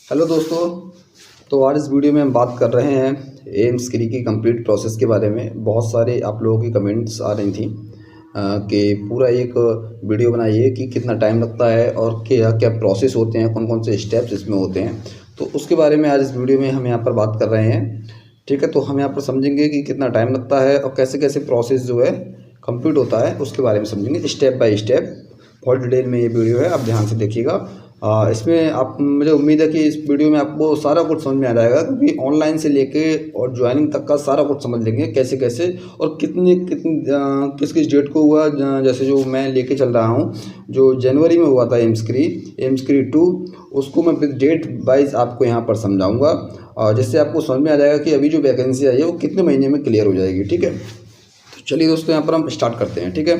Hello दोस्तों। तो आज इस वीडियो में हम बात कर रहे हैं एम्स क्री की कंप्लीट प्रोसेस के बारे में। बहुत सारे आप लोगों की कमेंट्स आ रही थी कि पूरा एक वीडियो बनाइए कि कितना टाइम लगता है और क्या क्या प्रोसेस होते हैं, कौन कौन से स्टेप्स इसमें होते हैं। तो उसके बारे में आज इस वीडियो में हम यहाँ पर बात कर रहे हैं। ठीक है, तो हम यहाँ पर समझेंगे कि कितना टाइम लगता है और कैसे कैसे प्रोसेस जो है कंप्लीट होता है उसके बारे में समझेंगे स्टेप बाय स्टेप। बहुत डिटेल में ये वीडियो है, आप ध्यान से देखिएगा। इसमें आप मुझे उम्मीद है कि इस वीडियो में आपको सारा कुछ समझ में आ जाएगा, क्योंकि ऑनलाइन से लेके और ज्वाइनिंग तक का सारा कुछ समझ लेंगे कैसे कैसे और कितनी कितनी किस किस डेट को हुआ। जैसे जो मैं लेके चल रहा हूँ, जो जनवरी में हुआ था एम्स क्री 2, उसको मैं डेट वाइज आपको यहाँ पर समझाऊँगा, जिससे आपको समझ में आ जाएगा कि अभी जो वैकेंसी आई है वो कितने महीने में क्लियर हो जाएगी। ठीक है, तो चलिए दोस्तों यहाँ पर हम स्टार्ट करते हैं। ठीक है,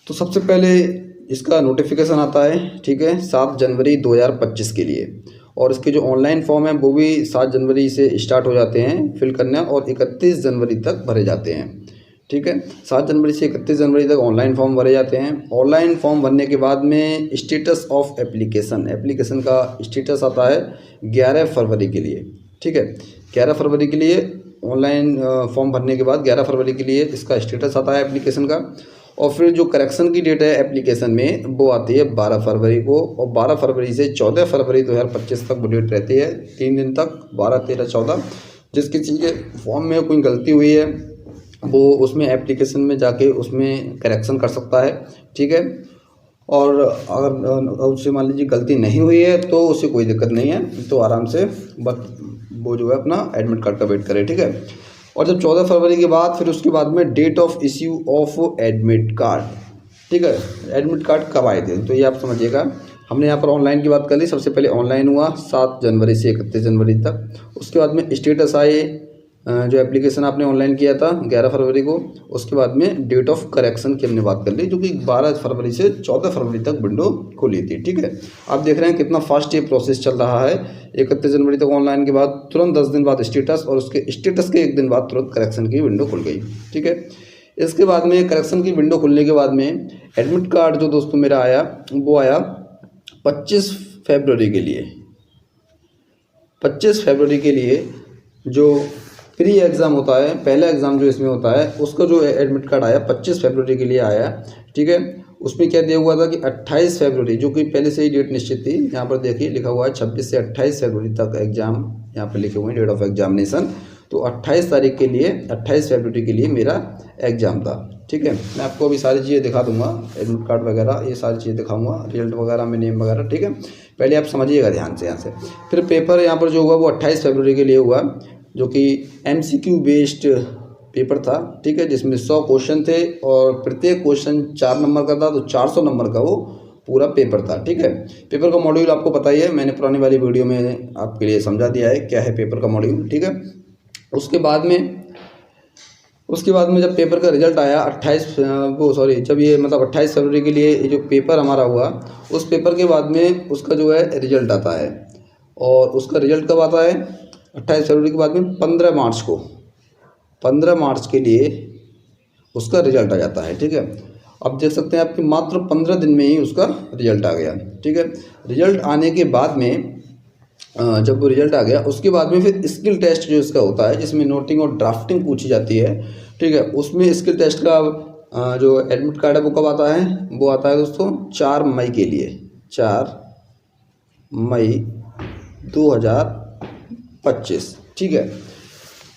तो सबसे पहले इसका नोटिफिकेशन आता है, ठीक है, 7 जनवरी 2025 के लिए। और इसके जो ऑनलाइन फॉर्म है वो भी 7 जनवरी से स्टार्ट हो जाते हैं फिल करना और 31 जनवरी तक भरे जाते हैं। ठीक है, 7 जनवरी से 31 जनवरी तक ऑनलाइन फॉर्म भरे जाते हैं। ऑनलाइन फॉर्म भरने के बाद में स्टेटस ऑफ एप्लीकेशन का स्टेटस आता है 11 फरवरी के लिए। ठीक है, 11 फरवरी के लिए ऑनलाइन फॉर्म भरने के बाद 11 फरवरी के लिए इसका स्टेटस आता है एप्लीकेशन का। और फिर जो करेक्शन की डेट है एप्लीकेशन में वो आती है 12 फरवरी को, और 12 फरवरी से 14 फरवरी 2025 तक वो डेट रहती है, 3 दिन तक, 12, 13, 14। जिस किसी के फॉर्म में कोई गलती हुई है वो उसमें एप्लीकेशन में जाके उसमें करेक्शन कर सकता है। ठीक है, और अगर उससे मान लीजिए गलती नहीं हुई है तो उससे कोई दिक्कत नहीं है, तो आराम से बस वो जो है अपना एडमिट कार्ड का वेट करे। ठीक है, और जब 14 फरवरी के बाद फिर उसके बाद में date of issue of admit card. ठीक है, एडमिट कार्ड कब आए थे तो ये आप समझिएगा। हमने यहाँ पर ऑनलाइन की बात कर ली। सबसे पहले ऑनलाइन हुआ 7 जनवरी से 31 जनवरी तक। उसके बाद में स्टेटस आए, जो एप्लीकेशन आपने ऑनलाइन किया था 11 फरवरी को। उसके बाद में डेट ऑफ करेक्शन की हमने बात कर ली, जो कि 12 फरवरी से 14 फरवरी तक विंडो खुली थी। ठीक है, आप देख रहे हैं कितना फास्ट ये प्रोसेस चल रहा है। 31 जनवरी तक ऑनलाइन के बाद तुरंत 10 दिन बाद स्टेटस, और उसके स्टेटस के 1 दिन बाद तुरंत करेक्शन की विंडो खुल गई। ठीक है, इसके बाद में करेक्शन की विंडो खुलने के बाद में एडमिट कार्ड जो दोस्तों मेरा आया वो आया 25 फरवरी के लिए। 25 फरवरी के लिए जो प्री एग्ज़ाम होता है, पहला एग्ज़ाम जो इसमें होता है, उसका जो एडमिट कार्ड आया 25 फरवरी के लिए आया। ठीक है, उसमें क्या दिया हुआ था कि 28 फरवरी, जो कि पहले से ही डेट निश्चित थी, यहाँ पर देखिए लिखा हुआ है 26 से 28 फरवरी तक एग्ज़ाम, यहाँ पर लिखे हुए हैं डेट ऑफ एग्जामिनेशन। तो 28 तारीख के लिए, 28 फरवरी के लिए मेरा एग्ज़ाम था। ठीक है, मैं आपको अभी सारी चीज़ें दिखा दूंगा, एडमिट कार्ड वगैरह ये सारी चीज़ें दिखाऊंगा, रिजल्ट वगैरह में नेम वगैरह। ठीक है, पहले आप समझिएगा ध्यान से यहाँ से। फिर पेपर यहाँ पर जो हुआ वो 28 फरवरी के लिए हुआ, जो कि MCQ बेस्ड पेपर था। ठीक है, जिसमें 100 क्वेश्चन थे और प्रत्येक क्वेश्चन 4 नंबर का था, तो 400 नंबर का वो पूरा पेपर था। ठीक है, पेपर का मॉड्यूल आपको पता ही है, मैंने पुरानी वाली वीडियो में आपके लिए समझा दिया है क्या है पेपर का मॉड्यूल। ठीक है, उसके बाद में जब पेपर का रिजल्ट आया 28 फरवरी के लिए जो पेपर हमारा हुआ, उस पेपर के बाद में उसका जो है रिजल्ट आता है। और उसका रिजल्ट कब आता है? 28 फरवरी के बाद में 15 मार्च के लिए उसका रिजल्ट आ जाता है। ठीक है, अब देख सकते हैं आपके मात्र 15 दिन में ही उसका रिजल्ट आ गया। ठीक है, रिजल्ट आने के बाद में जब वो रिजल्ट आ गया उसके बाद में फिर स्किल टेस्ट जो इसका होता है, जिसमें नोटिंग और ड्राफ्टिंग पूछी जाती है। ठीक है, उसमें स्किल टेस्ट का जो एडमिट कार्ड है वो कब आता है? वो आता है दोस्तों 4 मई के लिए, 4 मई 2025। ठीक है,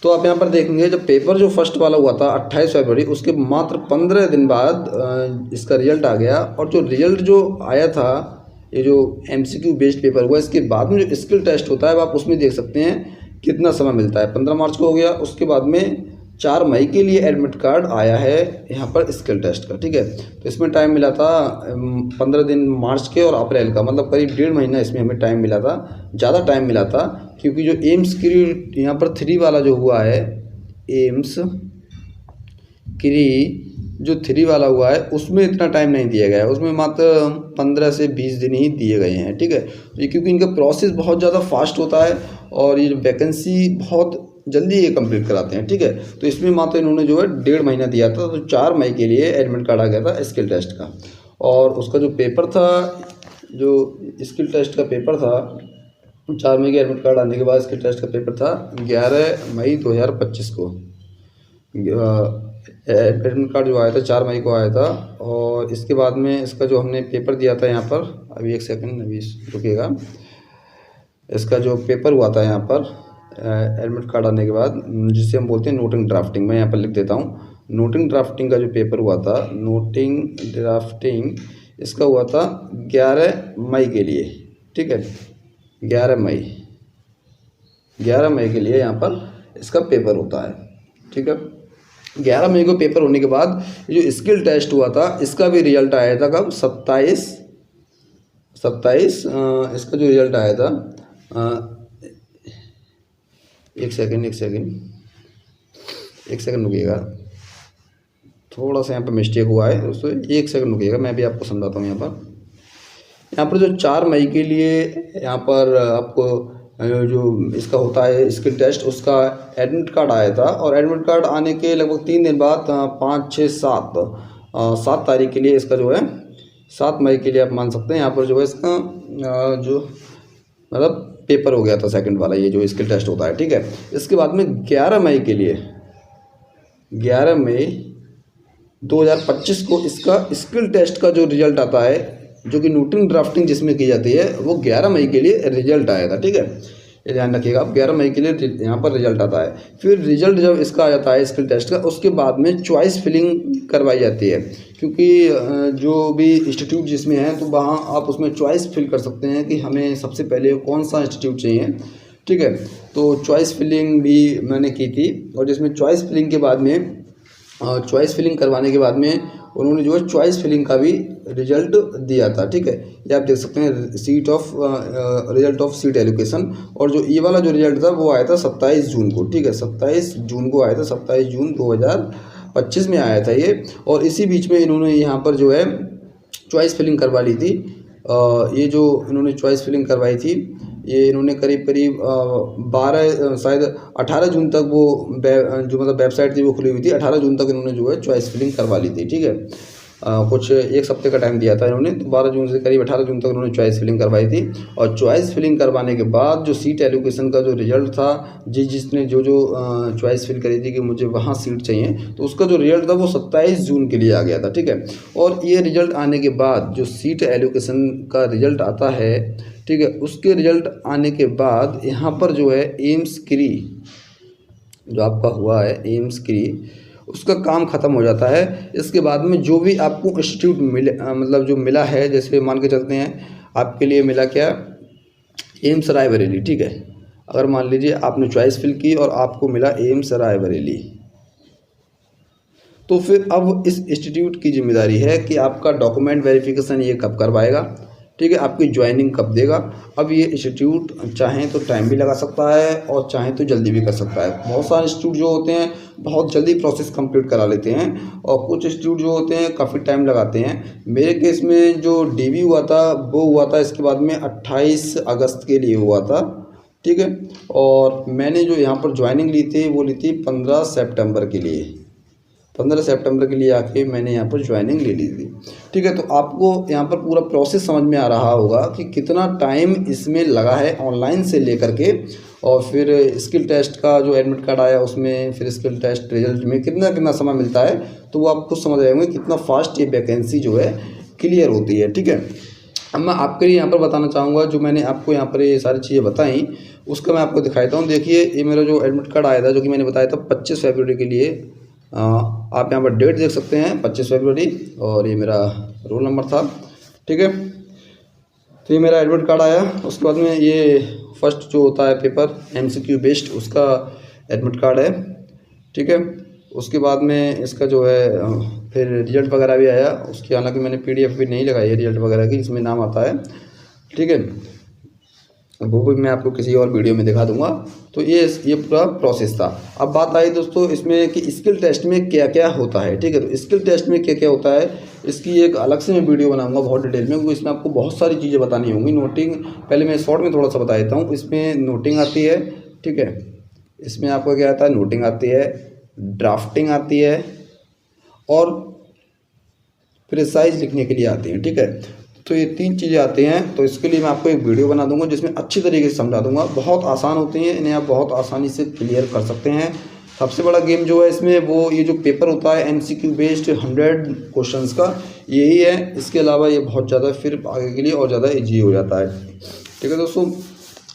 तो आप यहाँ पर देखेंगे जब पेपर जो फर्स्ट वाला हुआ था 28 फरवरी, उसके मात्र 15 दिन बाद इसका रिजल्ट आ गया। और जो रिजल्ट जो आया था, ये जो MCQ बेस्ड पेपर हुआ, इसके बाद में जो स्किल टेस्ट होता है आप उसमें देख सकते हैं कितना समय मिलता है। 15 मार्च को हो गया, उसके बाद में 4 मई के लिए एडमिट कार्ड आया है यहाँ पर स्किल टेस्ट का। ठीक है, तो इसमें टाइम मिला था 15 दिन मार्च के और अप्रैल का, मतलब करीब 1.5 महीना इसमें हमें टाइम मिला था, ज़्यादा टाइम मिला था। क्योंकि जो एम्स क्री यहाँ पर 3 वाला जो हुआ है, एम्स क्री जो 3 वाला हुआ है उसमें इतना टाइम नहीं दिया गया है, उसमें मात्र 15 से 20 दिन ही दिए गए हैं। ठीक है, तो क्योंकि इनका प्रोसेस बहुत ज़्यादा फास्ट होता है और ये वैकेंसी बहुत जल्दी ये कंप्लीट कराते हैं। ठीक है, तो इसमें मात्र इन्होंने जो है 1.5 महीना दिया था, तो 4 मई के लिए एडमिट कार्ड आ गया था स्किल टेस्ट का। और उसका जो पेपर था, जो स्किल टेस्ट का पेपर था, 4 मई के एडमिट कार्ड आने के बाद इसके टेस्ट का पेपर था 11 मई 2025 को। एडमिट कार्ड जो आया था 4 मई को आया था। और इसके बाद में इसका जो हमने पेपर दिया था यहाँ पर, अभी एक सेकंड अभी रुकिएगा, इसका जो पेपर हुआ था यहाँ पर एडमिट कार्ड आने के बाद, जिसे हम बोलते हैं नोटिंग ड्राफ्टिंग, मैं यहाँ पर लिख देता हूँ। नोटिंग ड्राफ्टिंग का जो पेपर हुआ था, नोटिंग ड्राफ्टिंग इसका हुआ था 11 मई के लिए, ठीक है, 11 मई के लिए यहाँ पर इसका पेपर होता है, ठीक है। 11 मई को पेपर होने के बाद जो स्किल टेस्ट हुआ था इसका भी रिजल्ट आया था कब, 27 इसका जो रिजल्ट आया था, एक सेकंड रुकिएगा, थोड़ा सा यहाँ पर मिस्टेक हुआ है दोस्तों, एक सेकंड रुकिएगा, मैं भी आपको समझाता हूँ। यहाँ पर जो 4 मई के लिए यहाँ पर आपको जो इसका होता है स्किल टेस्ट, उसका एडमिट कार्ड आया था। और एडमिट कार्ड आने के लगभग 3 दिन बाद 5, 6, 7 तारीख के लिए इसका जो है 7 मई के लिए आप मान सकते हैं यहाँ पर जो है इसका जो मतलब पेपर हो गया था सेकंड वाला, ये जो स्किल टेस्ट होता है, ठीक है। इसके बाद में 11 मई के लिए 11 मई 2025 को इसका स्किल टेस्ट का जो रिजल्ट आता है, जो कि नोटिंग ड्राफ्टिंग जिसमें की जाती है, वो 11 मई के लिए रिजल्ट आया था, ठीक है। ये ध्यान रखिएगा आप, 11 मई के लिए यहाँ पर रिजल्ट आता है। फिर रिजल्ट जब इसका आ जाता है स्किल टेस्ट का, उसके बाद में चॉइस फिलिंग करवाई जाती है, क्योंकि जो भी इंस्टीट्यूट जिसमें है तो वहाँ आप उसमें चॉइस फिल कर सकते हैं कि हमें सबसे पहले कौन सा इंस्टीट्यूट चाहिए, ठीक है। तो चॉइस फिलिंग भी मैंने की थी, और जिसमें चॉइस फिलिंग के बाद में चॉइस फिलिंग करवाने के बाद में उन्होंने जो है चॉइस फिलिंग का भी रिजल्ट दिया था, ठीक है। ये आप देख सकते हैं रिजल्ट ऑफ सीट एलोकेशन। और जो ये वाला जो रिजल्ट था वो आया था 27 जून को, ठीक है, 27 जून को आया था, 27 जून 2025 में आया था ये। और इसी बीच में इन्होंने यहाँ पर जो है चॉइस फिलिंग करवा ली थी। ये जो इन्होंने चॉइस फिलिंग करवाई थी, ये इन्होंने करीब 12 शायद 18 जून तक वो जो मतलब वेबसाइट थी वो खुली हुई थी, 18 जून तक इन्होंने जो है चॉइस फिलिंग करवा ली थी, ठीक है। कुछ एक हफ्ते का टाइम दिया था इन्होंने, तो 12 जून से करीब 18 जून तक इन्होंने चॉइस फिलिंग करवाई थी। और चॉइस फिलिंग करवाने के बाद जो सीट एलोकेशन का जो रिजल्ट था, जिसने जो चॉइस फिल करी थी कि मुझे वहाँ सीट चाहिए, तो उसका जो रिजल्ट था वो 27 जून के लिए आ गया था, ठीक है। और ये रिजल्ट आने के बाद जो सीट एलोकेशन का रिजल्ट आता है, ठीक है, उसके रिजल्ट आने के बाद यहाँ पर जो है एम्स क्री जो आपका हुआ है, एम्स क्री, उसका काम ख़त्म हो जाता है। इसके बाद में जो भी आपको इंस्टीट्यूट मिले मतलब जो मिला है, जैसे मान के चलते हैं आपके लिए मिला क्या, एम्स रायबरेली, ठीक है। अगर मान लीजिए आपने चॉइस फिल की और आपको मिला एम्स रायबरेली, तो फिर अब इस इंस्टीट्यूट की जिम्मेदारी है कि आपका डॉक्यूमेंट वेरिफिकेशन ये कब करवाएगा, ठीक है, आपकी ज्वाइनिंग कब देगा। अब ये इंस्टीट्यूट चाहें तो टाइम भी लगा सकता है और चाहें तो जल्दी भी कर सकता है। बहुत सारे इंस्टीट्यूट जो होते हैं बहुत जल्दी प्रोसेस कंप्लीट करा लेते हैं, और कुछ इंस्टीट्यूट जो होते हैं काफ़ी टाइम लगाते हैं। मेरे केस में जो डीवी हुआ था वो हुआ था इसके बाद में 28 अगस्त के लिए हुआ था, ठीक है। और मैंने जो यहाँ पर ज्वाइनिंग ली थी वो ली थी 15 सितंबर के लिए, 15 सितंबर के लिए आके मैंने यहाँ पर ज्वाइनिंग ले ली थी, ठीक है। तो आपको यहाँ पर पूरा प्रोसेस समझ में आ रहा होगा कि कितना टाइम इसमें लगा है ऑनलाइन से लेकर के, और फिर स्किल टेस्ट का जो एडमिट कार्ड आया उसमें, फिर स्किल टेस्ट रिजल्ट में कितना समय मिलता है, तो वो आप खुद समझ रहे होंगे कितना फास्ट ये वैकेंसी जो है क्लियर होती है, ठीक है। अब मैं आपके लिए यहाँ पर बताना चाहूँगा, जो मैंने आपको यहाँ पर ये सारी चीज़ें बताई उसका मैं आपको दिखाता हूँ। देखिए ये मेरा जो एडमिट कार्ड आया था, जो कि मैंने बताया था 25 फरवरी के लिए, आप यहाँ पर डेट देख सकते हैं 25 फरवरी, और ये मेरा रोल नंबर था, ठीक है। तो ये मेरा एडमिट कार्ड आया। उसके बाद में ये फर्स्ट जो होता है पेपर MCQ बेस्ड, उसका एडमिट कार्ड है, ठीक है। उसके बाद में इसका जो है फिर रिजल्ट वगैरह भी आया उसकी, हालांकि मैंने PDF भी नहीं लगाई है रिजल्ट वगैरह की, इसमें नाम आता है, ठीक है। वो भी मैं आपको किसी और वीडियो में दिखा दूंगा। तो ये पूरा प्रोसेस था। अब बात आई दोस्तों इसमें कि स्किल टेस्ट में क्या क्या होता है, ठीक है। तो स्किल टेस्ट में क्या क्या होता है इसकी एक अलग से मैं वीडियो बनाऊंगा बहुत डिटेल में, क्योंकि इसमें आपको बहुत सारी चीज़ें बतानी होंगी। नोटिंग पहले मैं शॉर्ट में थोड़ा सा बता देता हूँ। इसमें नोटिंग आती है, ठीक है, इसमें आपको क्या आता है, नोटिंग आती है, ड्राफ्टिंग आती है, और प्रिसाइज लिखने के लिए आती है, ठीक है। तो ये 3 चीज़ें आती हैं। तो इसके लिए मैं आपको एक वीडियो बना दूंगा जिसमें अच्छी तरीके से समझा दूंगा। बहुत आसान होती हैं, इन्हें आप बहुत आसानी से क्लियर कर सकते हैं। सबसे बड़ा गेम जो है इसमें वो ये जो पेपर होता है MCQ बेस्ड 100 क्वेश्चंस का, यही है। इसके अलावा ये बहुत ज़्यादा फिर आगे के लिए और ज़्यादा ईजी हो जाता है। ठीक है दोस्तों,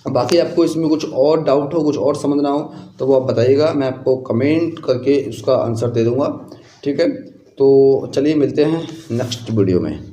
बाकी आपको इसमें कुछ और डाउट हो, कुछ और समझना हो तो वो आप बताइएगा, मैं आपको कमेंट करके उसका आंसर दे दूँगा। ठीक है, तो चलिए मिलते हैं नेक्स्ट वीडियो में।